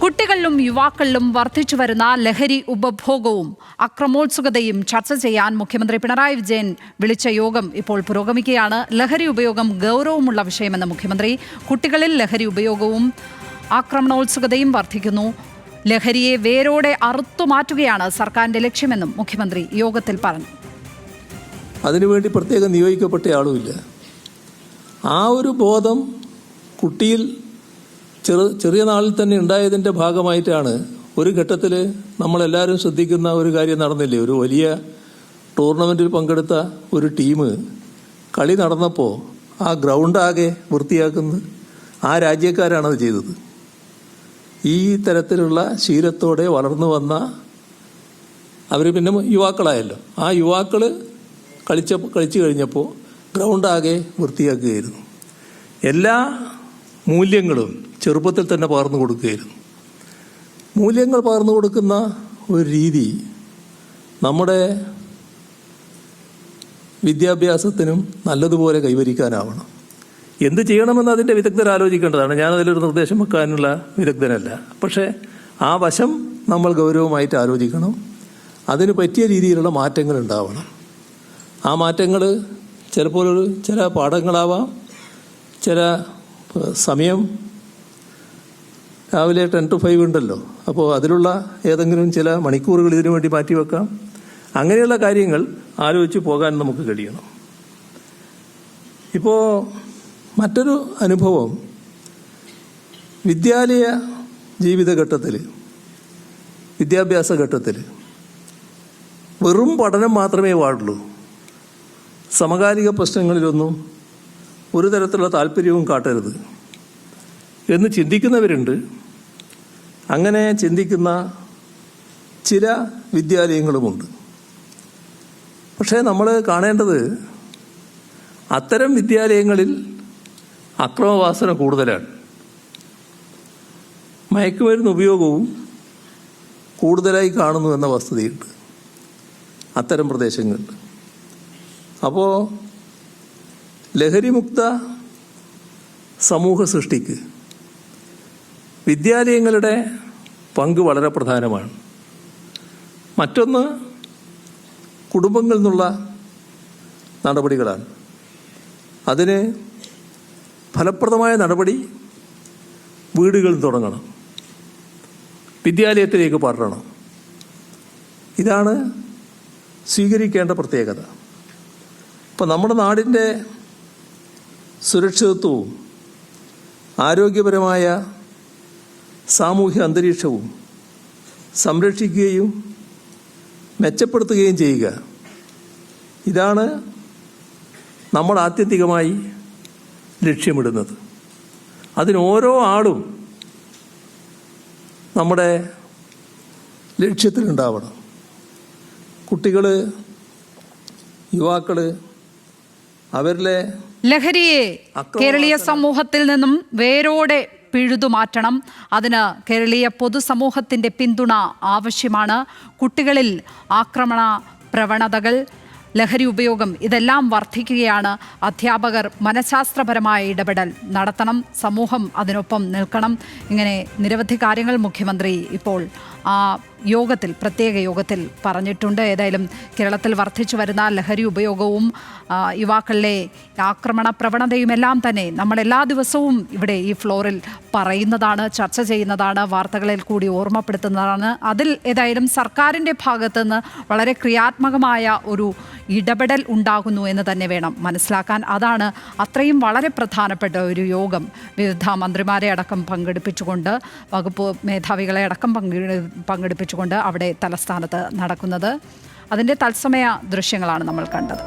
കുട്ടികളിലും യുവാക്കളിലും വർദ്ധിച്ചുവരുന്ന ലഹരി ഉപഭോഗവും അക്രമോത്സുകതയും ചർച്ച ചെയ്യാൻ മുഖ്യമന്ത്രി പിണറായി വിജയൻ വിളിച്ച യോഗം ഇപ്പോൾ പുരോഗമിക്കുകയാണ്. ലഹരി ഉപയോഗം ഗൗരവമുള്ള വിഷയമെന്ന് മുഖ്യമന്ത്രി. കുട്ടികളിൽ ലഹരി ഉപയോഗവും ആക്രമണോത്സുകതയും വർദ്ധിക്കുന്നു. ലഹരിയെ വേരോടെ അറുത്തുമാറ്റുകയാണ് സർക്കാരിന്റെ ലക്ഷ്യമെന്നും മുഖ്യമന്ത്രി യോഗത്തിൽ പറഞ്ഞു. അതിനുവേണ്ടി പ്രത്യേകം നിയോഗിക്കപ്പെട്ട ആളുമില്ല. ആ ഒരു ബോധം കുട്ടിയിൽ ചെറിയ നാളിൽ തന്നെ ഉണ്ടായതിൻ്റെ ഭാഗമായിട്ടാണ് ഒരു ഘട്ടത്തിൽ നമ്മളെല്ലാവരും ശ്രദ്ധിക്കുന്ന ഒരു കാര്യം നടന്നില്ലേ. ഒരു വലിയ ടൂർണമെൻറ്റിൽ പങ്കെടുത്ത ഒരു ടീം കളി നടന്നപ്പോൾ ആ ഗ്രൗണ്ട് ആകെ വൃത്തിയാക്കുന്നത് ആ രാജ്യക്കാരാണത് ചെയ്തത്. ഈ തരത്തിലുള്ള ശീലത്തോടെ വളർന്നു വന്ന അവർ പിന്നെ യുവാക്കളായല്ലോ. ആ യുവാക്കൾ കളിച്ചു കഴിഞ്ഞപ്പോൾ ഗ്രൗണ്ട് ആകെ വൃത്തിയാക്കുകയായിരുന്നു. എല്ലാ മൂല്യങ്ങളും ചെറുപ്പത്തിൽ തന്നെ പകർന്നു കൊടുക്കുകയായിരുന്നു. മൂല്യങ്ങൾ പകർന്നു കൊടുക്കുന്ന ഒരു രീതി നമ്മുടെ വിദ്യാഭ്യാസത്തിനും നല്ലതുപോലെ കൈവരിക്കാനാവണം. എന്ത് ചെയ്യണമെന്ന് അതിൻ്റെ വിദഗ്ധർ ആലോചിക്കേണ്ടതാണ്. ഞാനതിലൊരു നിർദ്ദേശം വെക്കാനുള്ള വിദഗ്ധനല്ല. പക്ഷേ ആ വശം നമ്മൾ ഗൗരവമായിട്ട് ആലോചിക്കണം. അതിന് പറ്റിയ രീതിയിലുള്ള മാറ്റങ്ങൾ ഉണ്ടാവണം. ആ മാറ്റങ്ങൾ ചിലപ്പോൾ ചില പാഠങ്ങളാവാം, ചില സമയം രാവിലെ 10 to 5 ഉണ്ടല്ലോ. അപ്പോൾ അതിലുള്ള ഏതെങ്കിലും ചില മണിക്കൂറുകൾ ഇതിനു വേണ്ടി മാറ്റിവെക്കാം. അങ്ങനെയുള്ള കാര്യങ്ങൾ ആലോചിച്ച് പോകാൻ നമുക്ക് കഴിയണം. ഇപ്പോൾ മറ്റൊരു അനുഭവം, വിദ്യാലയ ജീവിതഘട്ടത്തിൽ, വിദ്യാഭ്യാസ ഘട്ടത്തിൽ വെറും പഠനം മാത്രമേ പാടുള്ളൂ. സമകാലിക പ്രശ്നങ്ങളിലൊന്നും ഒരു തരത്തിലുള്ള താല്പര്യവും കാട്ടരുത് എന്ന് ചിന്തിക്കുന്നവരുണ്ട്. അങ്ങനെ ചിന്തിക്കുന്ന ചില വിദ്യാലയങ്ങളുമുണ്ട്. പക്ഷേ നമ്മൾ കാണേണ്ടത് അത്തരം വിദ്യാലയങ്ങളിൽ അക്രമവാസന കൂടുതലാണ്. മയക്കുമരുന്ന് ഉപയോഗവും കൂടുതലായി കാണുന്നു എന്ന വസ്തുതയുണ്ട് അത്തരം പ്രദേശങ്ങളിൽ. അപ്പോൾ ലഹരിമുക്ത സമൂഹ സൃഷ്ടിക്ക് വിദ്യാലയങ്ങളുടെ പങ്ക് വളരെ പ്രധാനമാണ്. മറ്റൊന്ന് കുടുംബങ്ങളിൽ നിന്നുള്ള നടപടികളാണ്. അതിന് ഫലപ്രദമായ നടപടി വീടുകളിൽ തുടങ്ങണം, വിദ്യാലയത്തിലേക്ക് പടരണം. ഇതാണ് സ്വീകരിക്കേണ്ട പ്രത്യേകത. ഇപ്പം നമ്മുടെ നാടിൻ്റെ സുരക്ഷിതത്വവും ആരോഗ്യപരമായ സാമൂഹ്യ അന്തരീക്ഷവും സംരക്ഷിക്കുകയും മെച്ചപ്പെടുത്തുകയും ചെയ്യുക, ഇതാണ് നമ്മൾ ആത്യന്തികമായി ലക്ഷ്യമിടുന്നത്. അതിന് ഓരോ ആളും നമ്മുടെ ലക്ഷ്യത്തിലുണ്ടാവണം. കുട്ടികൾ, യുവാക്കൾ, അവരിലെ ലഹരിയെ കേരളീയ സമൂഹത്തിൽ നിന്നും വേരോടെ പിഴുതുമാറ്റണം. അതിന് കേരളീയ പൊതുസമൂഹത്തിൻ്റെ പിന്തുണ ആവശ്യമാണ്. കുട്ടികളിൽ ആക്രമണ പ്രവണതകൾ, ലഹരി ഉപയോഗം ഇതെല്ലാം വർദ്ധിക്കുകയാണ്. അധ്യാപകർ മനഃശാസ്ത്രപരമായ ഇടപെടൽ നടത്തണം, സമൂഹം അതിനൊപ്പം നിൽക്കണം. ഇങ്ങനെ നിരവധി കാര്യങ്ങൾ മുഖ്യമന്ത്രി ഇപ്പോൾ ആ യോഗത്തിൽ, പ്രത്യേക യോഗത്തിൽ പറഞ്ഞിട്ടുണ്ട്. ഏതായാലും കേരളത്തിൽ വർദ്ധിച്ചു വരുന്ന ലഹരി ഉപയോഗവും യുവാക്കളിലെ ആക്രമണ പ്രവണതയുമെല്ലാം തന്നെ നമ്മൾ എല്ലാ ദിവസവും ഇവിടെ ഈ ഫ്ലോറിൽ പറയുന്നതാണ്, ചർച്ച ചെയ്യുന്നതാണ്, വാർത്തകളിൽ കൂടി ഓർമ്മപ്പെടുത്തുന്നതാണ്. അതിൽ ഏതായാലും സർക്കാരിൻ്റെ ഭാഗത്തു നിന്ന് വളരെ ക്രിയാത്മകമായ ഒരു ഇടപെടൽ ഉണ്ടാകുന്നു എന്ന് തന്നെ വേണം മനസ്സിലാക്കാൻ. അതാണ് അത്രയും വളരെ പ്രധാനപ്പെട്ട ഒരു യോഗം. വിവിധ മന്ത്രിമാരെ അടക്കം പങ്കെടുപ്പിച്ചുകൊണ്ട്, വകുപ്പ് മേധാവികളെ അടക്കം പങ്കെടുപ്പിച്ചുകൊണ്ട് അവിടെ തലസ്ഥാനത്ത് നടക്കുന്നത്. അതിൻ്റെ തത്സമയ ദൃശ്യങ്ങളാണ് നമ്മൾ കണ്ടത്.